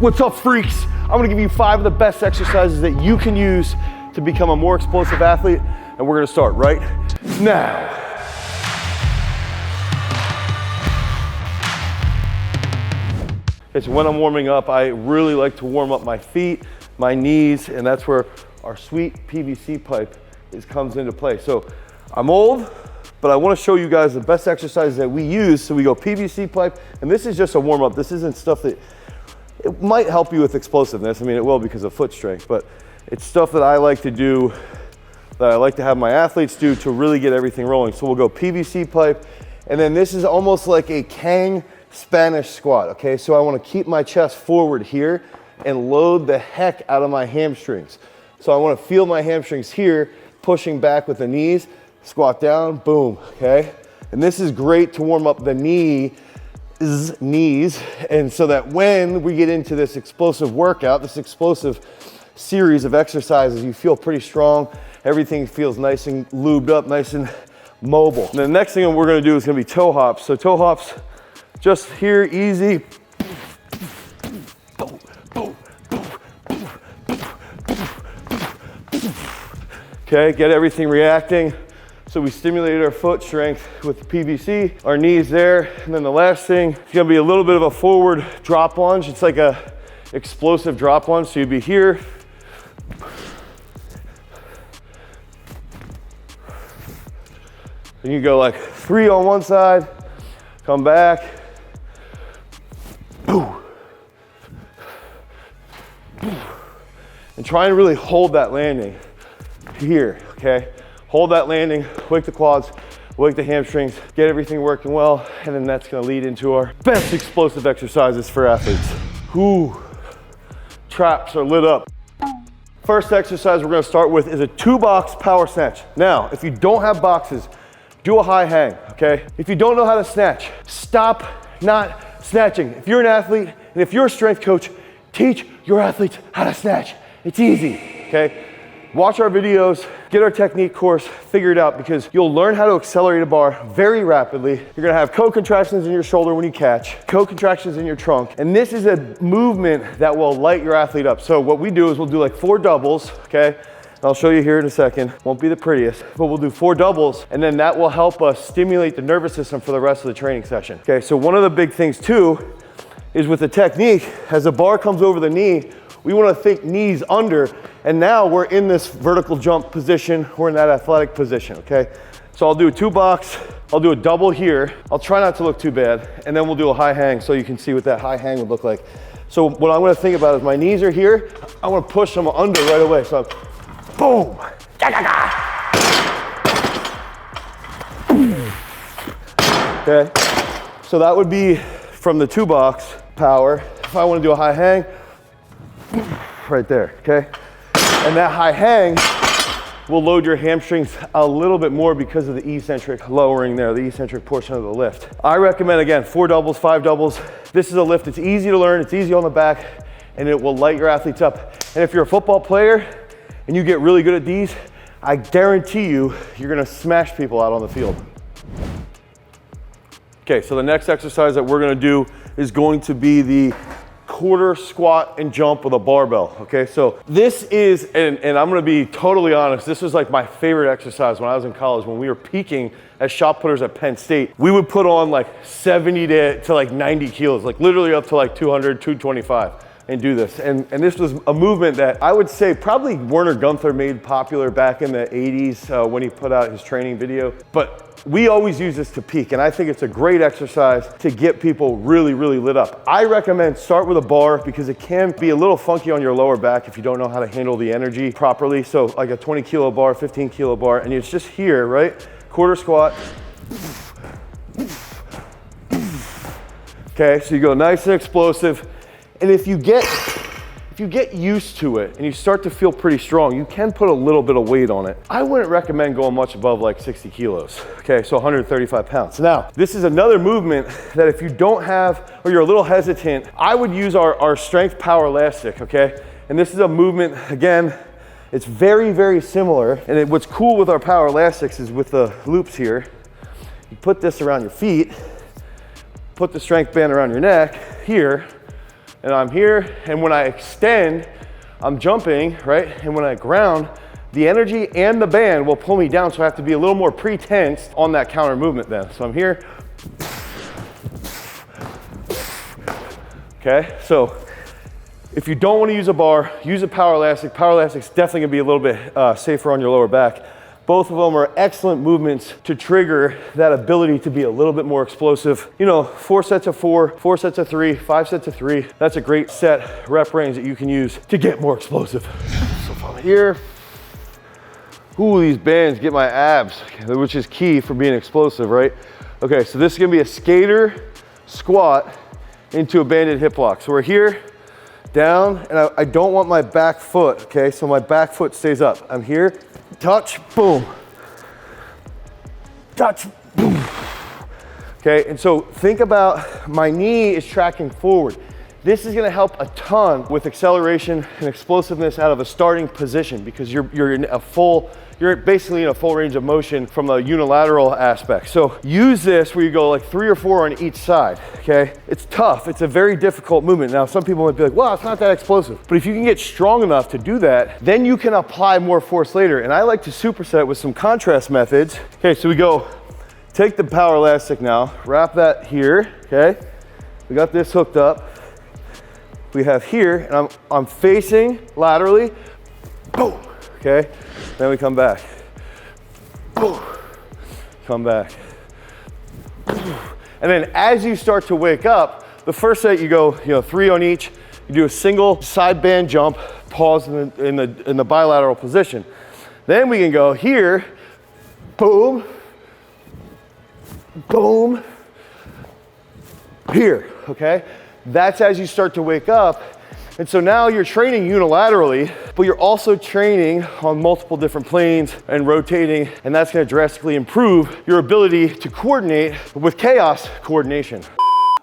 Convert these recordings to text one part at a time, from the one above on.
What's up, freaks? I'm gonna give you 5 of the best exercises that you can use to become a more explosive athlete, and we're gonna start right now. Okay, so when I'm warming up, I really like to warm up my feet, my knees, and that's where our sweet PVC pipe comes into play. So I'm old, but I wanna show you guys the best exercises that we use. So we go PVC pipe, and this is just a warm up. This isn't stuff that, it might help you with explosiveness. I mean, it will because of foot strength, but it's stuff that I like to do, that I like to have my athletes do to really get everything rolling. So we'll go PVC pipe, and then this is almost like a Kang Spanish squat, okay? So I wanna keep my chest forward here and load the heck out of my hamstrings. So I wanna feel my hamstrings here, pushing back with the knees, squat down, boom, okay? And this is great to warm up the knees, and so that when we get into this explosive workout, this explosive series of exercises, you feel pretty strong, everything feels nice and lubed up, nice and mobile. And the next thing we're gonna do is gonna be toe hops. So toe hops, just here, easy. Okay, get everything reacting. So we stimulated our foot strength with the PVC, our knees there. And then the last thing is gonna be a little bit of a forward drop lunge. It's like a explosive drop lunge. So you'd be here. And you go like 3 on one side, come back. And try and really hold that landing here, okay? Hold that landing, wake the quads, wake the hamstrings, get everything working well, and then that's gonna lead into our best explosive exercises for athletes. Ooh, traps are lit up. First exercise we're gonna start with is a 2-box power snatch. Now, if you don't have boxes, do a high hang, okay? If you don't know how to snatch, stop not snatching. If you're an athlete and if you're a strength coach, teach your athletes how to snatch. It's easy, okay? Watch our videos, get our technique course, figure it out, because you'll learn how to accelerate a bar very rapidly. You're gonna have co-contractions in your shoulder when you catch, co-contractions in your trunk, and this is a movement that will light your athlete up. So what we do is we'll do like 4 doubles, okay? I'll show you here in a second. Won't be the prettiest, but we'll do 4 doubles, and then that will help us stimulate the nervous system for the rest of the training session. Okay, so one of the big things too is with the technique, as the bar comes over the knee, we wanna think knees under, and now we're in this vertical jump position, we're in that athletic position, okay? So I'll do a 2-box, I'll do a double here, I'll try not to look too bad, and then we'll do a high hang so you can see what that high hang would look like. So what I'm gonna think about is my knees are here, I wanna push them under right away, so boom! Okay, so that would be from the 2-box power. If I wanna do a high hang, right there, okay? And that high hang will load your hamstrings a little bit more because of the eccentric lowering there, the eccentric portion of the lift. I recommend, again, 4 doubles, 5 doubles. This is a lift, it's easy to learn, it's easy on the back, and it will light your athletes up. And if you're a football player and you get really good at these, I guarantee you, you're gonna smash people out on the field. Okay, so the next exercise that we're gonna do is going to be the quarter squat and jump with a barbell, okay? So this is, and I'm gonna be totally honest, this was like my favorite exercise when I was in college. When we were peaking as shot putters at Penn State, we would put on like 70 to like 90 kilos, like literally up to like 200, 225 and do this. And this was a movement that I would say probably Werner Gunther made popular back in the 80s when he put out his training video. But we always use this to peak, and I think it's a great exercise to get people really, really lit up. I recommend start with a bar because it can be a little funky on your lower back if you don't know how to handle the energy properly. So like a 20 kilo bar, 15 kilo bar, and it's just here, right? Quarter squat. Okay, so you go nice and explosive. And if you get used to it and you start to feel pretty strong, you can put a little bit of weight on it. I wouldn't recommend going much above like 60 kilos. Okay, so 135 pounds. Now, this is another movement that if you don't have, or you're a little hesitant, I would use our strength power elastic, okay? And this is a movement, again, it's very, very similar. And what's cool with our power elastics is with the loops here, you put this around your feet, put the strength band around your neck here, and I'm here, and when I extend, I'm jumping, right? And when I ground, the energy and the band will pull me down, so I have to be a little more pre-tensed on that counter movement then. So I'm here. Okay, so if you don't want to use a bar, use a power elastic. Power elastic's definitely gonna be a little bit safer on your lower back. Both of them are excellent movements to trigger that ability to be a little bit more explosive. You know, 4 sets of 4, 4 sets of 3, 5 sets of 3. That's a great set rep range that you can use to get more explosive. So from here, ooh, these bands get my abs, which is key for being explosive, right? Okay, so this is gonna be a skater squat into a banded hip lock. So we're here, down, and I don't want my back foot, okay? So my back foot stays up. I'm here, touch, boom. Touch, boom. Okay, and so think about my knee is tracking forward. This is gonna help a ton with acceleration and explosiveness out of a starting position because you're basically in a full range of motion from a unilateral aspect. So use this where you go like 3 or 4 on each side, okay? It's tough, it's a very difficult movement. Now some people might be like, well, it's not that explosive. But if you can get strong enough to do that, then you can apply more force later. And I like to superset with some contrast methods. Okay, so we go, take the power elastic now, wrap that here, okay? We got this hooked up. We have here, and I'm facing laterally, boom, okay? Then we come back, boom, come back. And then as you start to wake up, the first set you go, 3 on each, you do a single side band jump, pause in the bilateral position. Then we can go here, boom, boom, here, okay? That's as you start to wake up. And so now you're training unilaterally, but you're also training on multiple different planes and rotating, and that's gonna drastically improve your ability to coordinate with chaos coordination.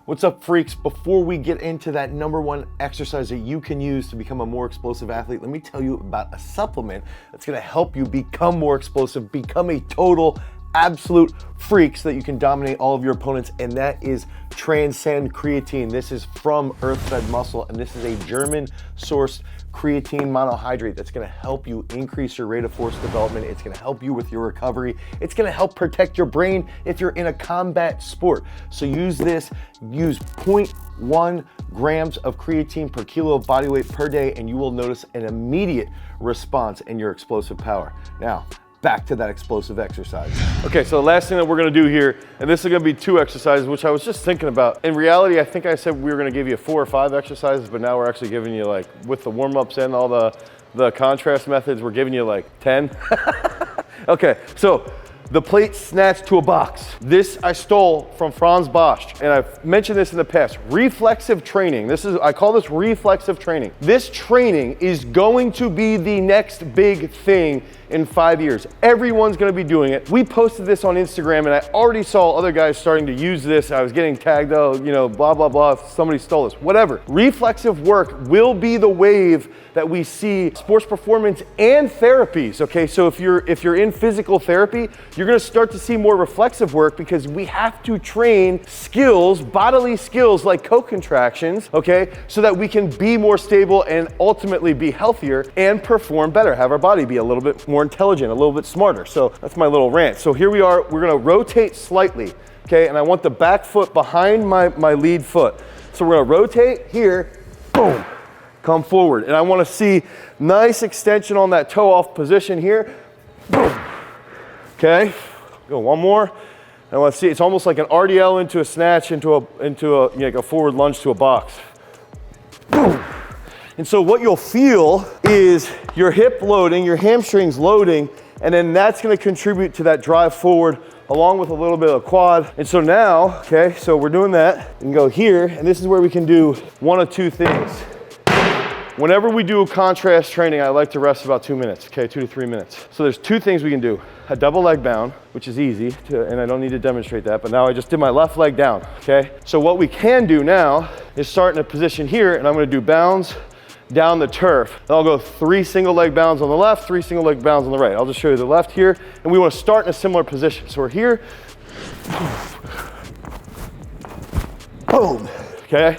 What's up, freaks? Before we get into that #1 exercise that you can use to become a more explosive athlete, let me tell you about a supplement that's gonna help you become more explosive, become a total absolute freak so that you can dominate all of your opponents, and that is Transcend Creatine. This is from Earth-Fed Muscle, and this is a German-sourced creatine monohydrate that's gonna help you increase your rate of force development. It's gonna help you with your recovery. It's gonna help protect your brain if you're in a combat sport. So use this, use 0.1 grams of creatine per kilo of body weight per day, and you will notice an immediate response in your explosive power. Now, back to that explosive exercise. Okay, so the last thing that we're gonna do here, and this is gonna be 2 exercises, which I was just thinking about. In reality, I think I said we were gonna give you 4 or 5 exercises, but now we're actually giving you, like, with the warm-ups and all the contrast methods, we're giving you like 10. Okay, so the plate snatch to a box. This I stole from Franz Bosch, and I've mentioned this in the past. Reflexive training. I call this reflexive training. This training is going to be the next big thing in 5 years. Everyone's gonna be doing it. We posted this on Instagram, and I already saw other guys starting to use this. I was getting tagged, oh, blah, blah, blah, somebody stole this, whatever. Reflexive work will be the wave that we see sports performance and therapies, okay? So if you're in physical therapy, you're gonna start to see more reflexive work because we have to train skills, bodily skills like co-contractions, okay? So that we can be more stable and ultimately be healthier and perform better, have our body be a little bit more intelligent, a little bit smarter. So that's my little rant. So here we are, we're gonna rotate slightly, okay? And I want the back foot behind my lead foot. So we're gonna rotate here, boom, come forward. And I wanna see nice extension on that toe off position here, boom, okay? Go one more. I wanna see, it's almost like an RDL into a snatch, into a forward lunge to a box. Boom. And so what you'll feel is your hip loading, your hamstrings loading, and then that's gonna contribute to that drive forward along with a little bit of quad. And so now, okay, so we're doing that. We can go here, and this is where we can do one of 2 things. Whenever we do contrast training, I like to rest about 2 minutes, okay, 2 to 3 minutes. So there's 2 things we can do. A double leg bound, which is easy, and I don't need to demonstrate that, but now I just did my left leg down, okay? So what we can do now is start in a position here, and I'm gonna do bounds down the turf. Then I'll go 3 single leg bounds on the left, 3 single leg bounds on the right. I'll just show you the left here, and we wanna start in a similar position. So we're here, boom, okay?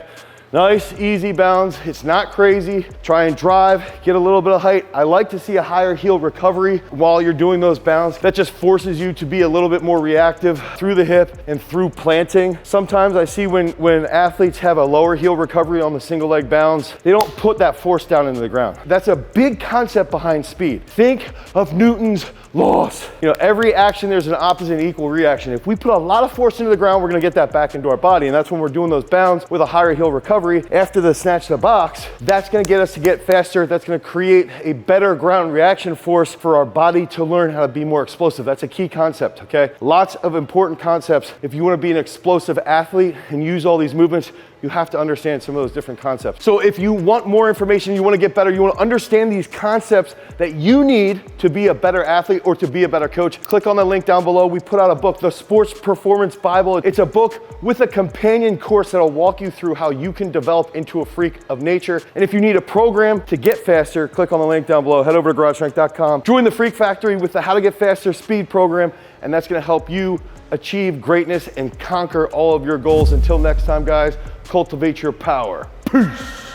Nice, easy bounds. It's not crazy. Try and drive, get a little bit of height. I like to see a higher heel recovery while you're doing those bounds. That just forces you to be a little bit more reactive through the hip and through planting. Sometimes I see when athletes have a lower heel recovery on the single leg bounds, they don't put that force down into the ground. That's a big concept behind speed. Think of Newton's laws. You know, every action, there's an opposite and equal reaction. If we put a lot of force into the ground, we're gonna get that back into our body. And that's when we're doing those bounds with a higher heel recovery after the snatch to the box. That's gonna get us to get faster. That's gonna create a better ground reaction force for our body to learn how to be more explosive. That's a key concept, okay? Lots of important concepts. If you wanna be an explosive athlete and use all these movements, you have to understand some of those different concepts. So if you want more information, you want to get better, you want to understand these concepts that you need to be a better athlete or to be a better coach, click on the link down below. We put out a book, the Sports Performance Bible. It's a book with a companion course that'll walk you through how you can develop into a freak of nature. And if you need a program to get faster, click on the link down below. Head over to GarageStrength.com. Join the Freak Factory with the How to Get Faster Speed program, and that's going to help you achieve greatness and conquer all of your goals. Until next time, guys, cultivate your power. Peace.